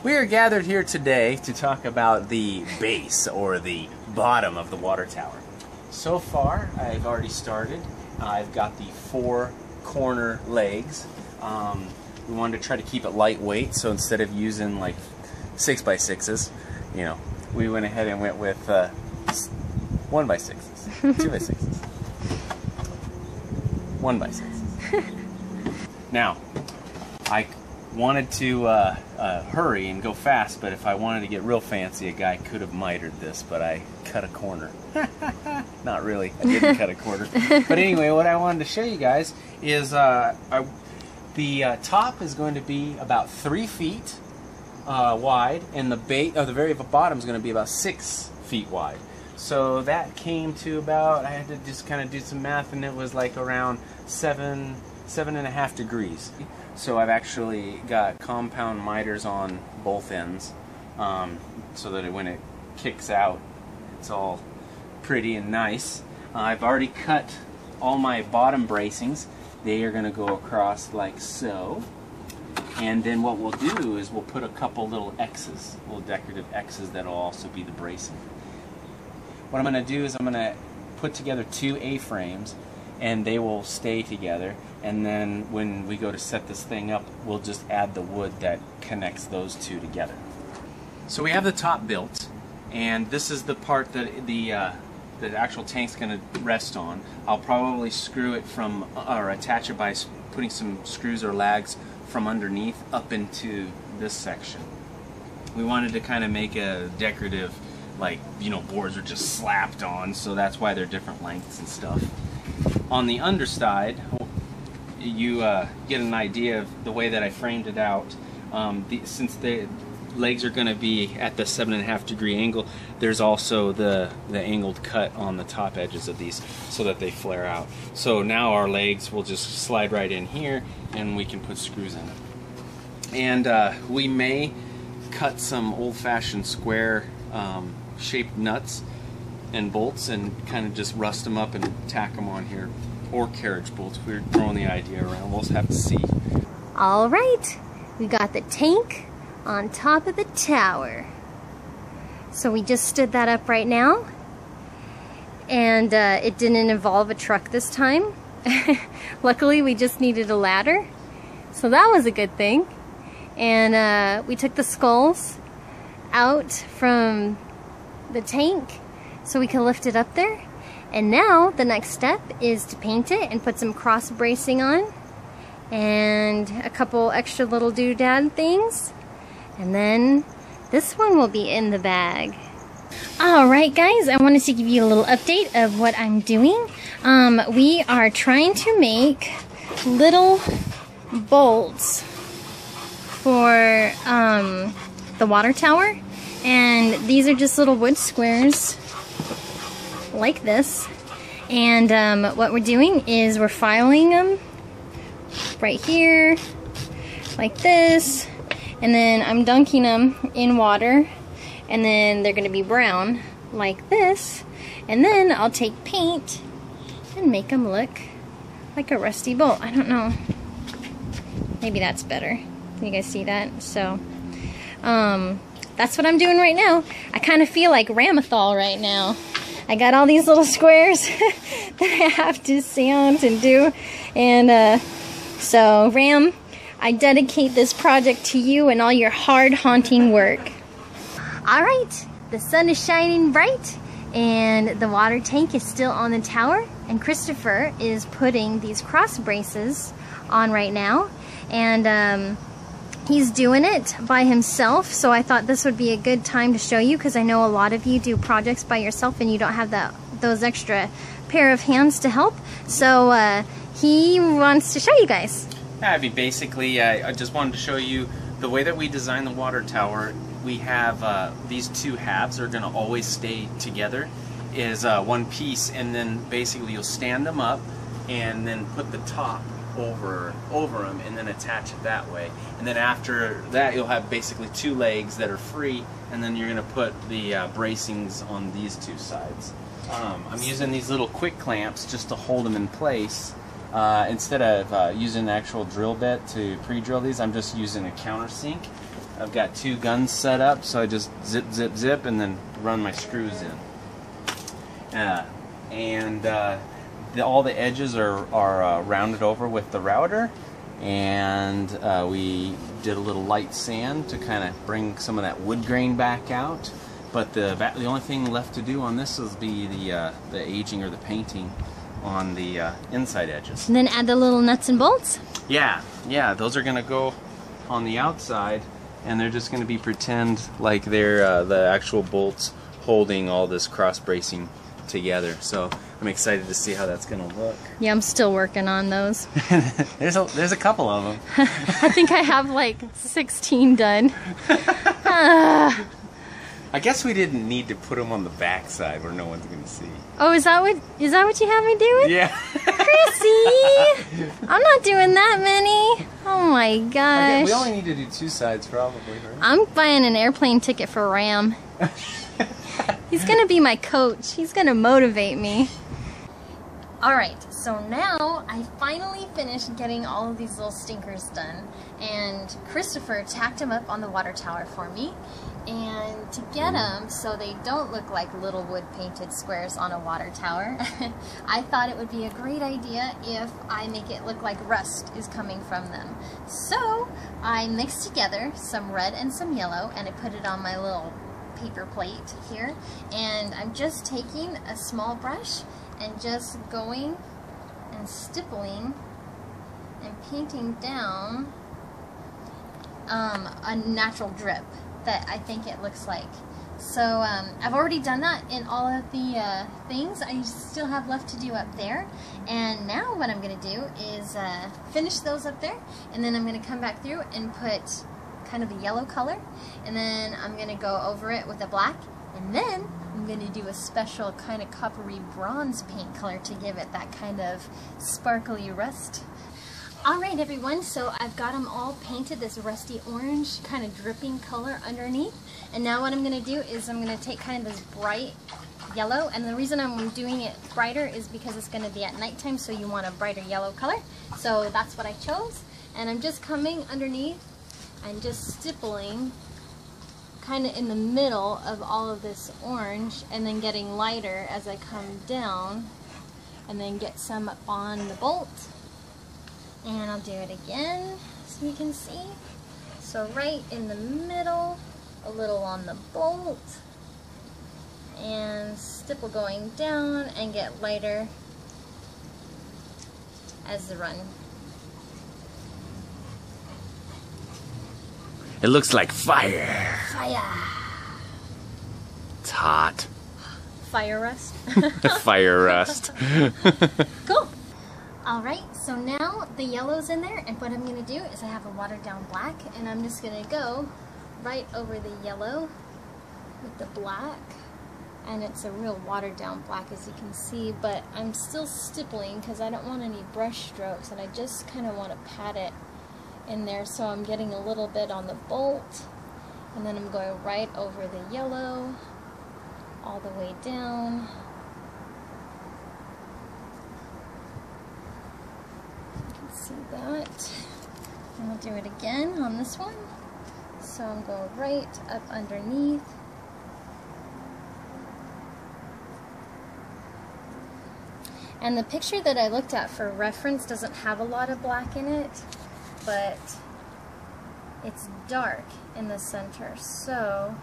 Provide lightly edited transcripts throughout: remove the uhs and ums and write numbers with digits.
We are gathered here today to talk about the base or the bottom of the water tower. So far, I've already started. I've got the 4 corner legs. We wanted to try to keep it lightweight, so instead of using like 6x6s, you know, we went ahead and went with 1x6s, 2x6s, 1x6s. Now, I wanted to hurry and go fast, but if I wanted to get real fancy, a guy could have mitered this, but I cut a corner. Not really, I didn't cut a corner. But anyway, what I wanted to show you guys is the top is going to be about 3 feet wide, and the very bottom is going to be about 6 feet wide. So that came to about, I had to just kind of do some math, and it was like around 7.5 degrees. So I've actually got compound miters on both ends, so that when it kicks out, it's all pretty and nice. I've already cut all my bottom bracings. They are going to go across like so. And then what we'll do is we'll put a couple little X's, little decorative X's that will also be the bracing. What I'm going to do is I'm going to put together 2 A-frames, and they will stay together, and then when we go to set this thing up, we'll just add the wood that connects those 2 together. So we have the top built, and this is the part that the actual tank's going to rest on. I'll probably screw it from, or attach it by putting some screws or lags from underneath up into this section. We wanted to kind of make a decorative, like, you know, boards are just slapped on, so that's why they're different lengths and stuff. On the underside, you get an idea of the way that I framed it out. Since the legs are going to be at the 7.5 degree angle, there's also the angled cut on the top edges of these so that they flare out. So now our legs will just slide right in here, and we can put screws in it. And we may cut some old-fashioned square shaped nuts and bolts and kind of just rust them up and tack them on here, or carriage bolts. We're throwing the idea around. We'll just have to see. All right, we got the tank on top of the tower. So we just stood that up right now, and it didn't involve a truck this time. Luckily, we just needed a ladder, so that was a good thing. And we took the skulls out from the tank so we could lift it up there. And now the next step is to paint it and put some cross bracing on and a couple extra little doodad things, and then this one will be in the bag. Alright guys, I wanted to give you a little update of what I'm doing. We are trying to make little bolts for the water tower, and these are just little wood squares like this, and what we're doing is we're filing them right here like this, and then I'm dunking them in water, and then they're gonna be brown like this, and then I'll take paint and make them look like a rusty bolt. I don't know, maybe that's better. Can you guys see that? So that's what I'm doing right now. I kind of feel like Ramathal right now. I got all these little squares that I have to sand and do, and so Ram, I dedicate this project to you and all your hard haunting work. Alright, the sun is shining bright, and the water tank is still on the tower, and Christopher is putting these cross braces on right now, and he's doing it by himself, so I thought this would be a good time to show you, because I know a lot of you do projects by yourself and you don't have those extra pair of hands to help. So he wants to show you guys. Yeah, I mean, basically, I just wanted to show you the way that we design the water tower. We have these 2 halves are going to always stay together, is one piece, and then basically you'll stand them up and then put the top over them and then attach it that way, and then after that you'll have basically 2 legs that are free, and then you're going to put the bracings on these 2 sides. I'm using these little quick clamps just to hold them in place. Instead of using an actual drill bit to pre-drill these, I'm just using a countersink I've got 2 guns set up, so I just zip, zip, zip, and then run my screws in. All the edges are rounded over with the router, and we did a little light sand to kind of bring some of that wood grain back out. But the only thing left to do on this will be the aging or the painting on the inside edges. And then add the little nuts and bolts? Yeah, those are going to go on the outside, and they're just going to be pretend like they're the actual bolts holding all this cross bracing together. So I'm excited to see how that's going to look. Yeah, I'm still working on those. There's a couple of them. I think I have like 16 done. I guess we didn't need to put them on the back side where no one's going to see. Oh, is that what you have me doing? Yeah. Chrissy! I'm not doing that many. Oh my gosh. We only need to do 2 sides probably, right? I'm buying an airplane ticket for Ram. He's gonna be my coach. He's gonna motivate me. Alright, so now I finally finished getting all of these little stinkers done, and Christopher tacked them up on the water tower for me. And to get them so they don't look like little wood painted squares on a water tower, I thought it would be a great idea if I make it look like rust is coming from them. So I mixed together some red and some yellow, and I put it on my little paper plate here, and I'm just taking a small brush and just going and stippling and painting down a natural drip that I think it looks like. So I've already done that in all of the things I still have left to do up there, and now what I'm going to do is finish those up there, and then I'm going to come back through and put kind of a yellow color, and then I'm going to go over it with a black, and then I'm going to do a special kind of coppery bronze paint color to give it that kind of sparkly rust. Alright everyone, so I've got them all painted this rusty orange kind of dripping color underneath, and now what I'm going to do is I'm going to take kind of this bright yellow, and the reason I'm doing it brighter is because it's going to be at nighttime, so you want a brighter yellow color. So that's what I chose, and I'm just coming underneath and just stippling kind of in the middle of all of this orange, and then getting lighter as I come down, and then get some up on the bolt. And I'll do it again so you can see. So right in the middle, a little on the bolt, and stipple going down and get lighter as the run. It looks like fire. Fire. It's hot. Fire rust. Fire rust. Cool. Alright, so now the yellow's in there, and what I'm going to do is I have a watered down black, and I'm just going to go right over the yellow with the black, and it's a real watered down black as you can see, but I'm still stippling because I don't want any brush strokes, and I just kind of want to pat it in there, so I'm getting a little bit on the bolt, and then I'm going right over the yellow all the way down. See that, and I'll do it again on this one. So I'm going right up underneath, and the picture that I looked at for reference doesn't have a lot of black in it, but it's dark in the center, so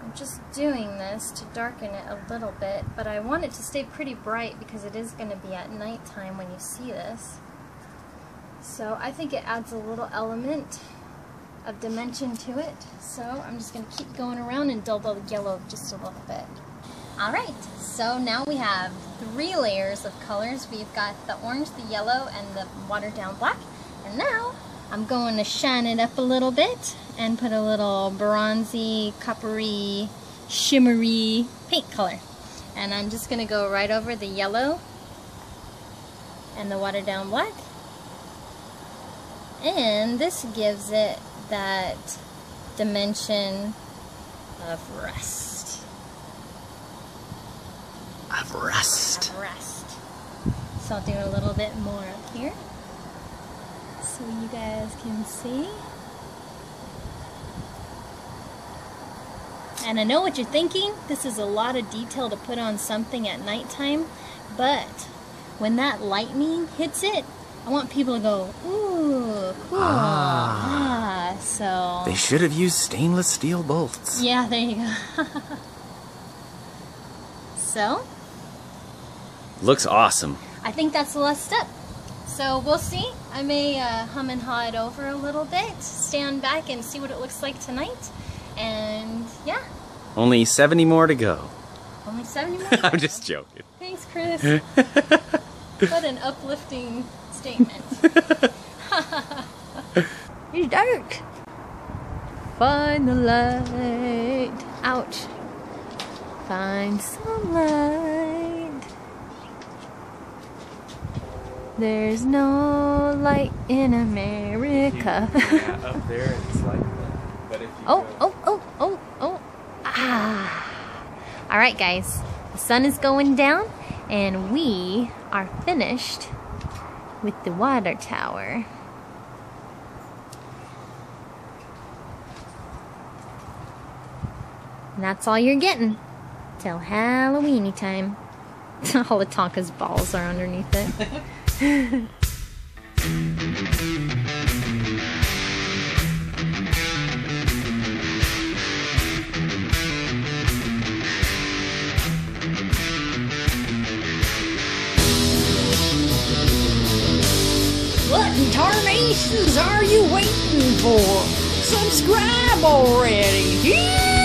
I'm just doing this to darken it a little bit, but I want it to stay pretty bright because it is going to be at nighttime when you see this. So I think it adds a little element of dimension to it. So I'm just going to keep going around and dull the yellow just a little bit. Alright, so now we have 3 layers of colors. We've got the orange, the yellow, and the watered down black. And now I'm going to shine it up a little bit and put a little bronzy, coppery, shimmery paint color. And I'm just going to go right over the yellow and the watered down black. And this gives it that dimension of rust. Of rust. Of rust. So I'll do a little bit more up here so you guys can see. And I know what you're thinking. This is a lot of detail to put on something at nighttime, but when that lightning hits it, I want people to go, ooh, cool. So... They should have used stainless steel bolts. Yeah, there you go. So... Looks awesome. I think that's the last step. So we'll see. I may hum and haw it over a little bit, stand back and see what it looks like tonight. And yeah. Only 70 more to go. Only 70 more? I'm just joking. Thanks, Chris. What an uplifting statement. It's dark. Find the light. Ouch. Find some light. There's no light in America. Yeah, up there it's like that. But if you Oh. Ah. All right, guys. The sun is going down, and we are finished with the water tower. And that's all you're getting till Halloweeny time. All the Tonka's balls are underneath it. What in tarnations are you waiting for? Subscribe already! Yeah!